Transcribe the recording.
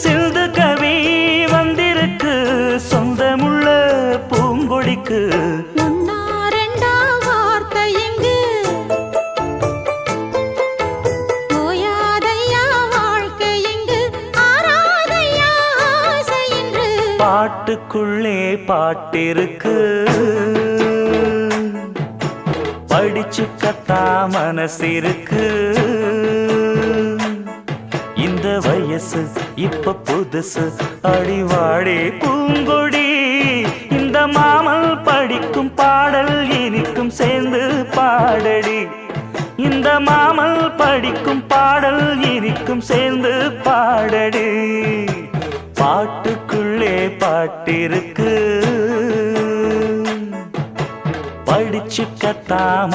சிந்து கவி வந்திருக்கு சொந்தமுள்ள பூங்கொடிக்கு பாட்டுக்குள்ளே பாட்டிருக்கு படிச்சு கத்தா மனசிருக்கு இந்த வயசு இப்ப புதுசு அடிவாடி பூங்கொடி இந்த மாமல் படிக்கும் பாடல் இனிக்கும் சேர்ந்து பாடடி இந்த மாமல் படிக்கும் பாடல் இனிக்கும் சேர்ந்து பாடடி பாட்டுக்குள்ளே பாட்டிருக்கு படிச்சு கத்தாம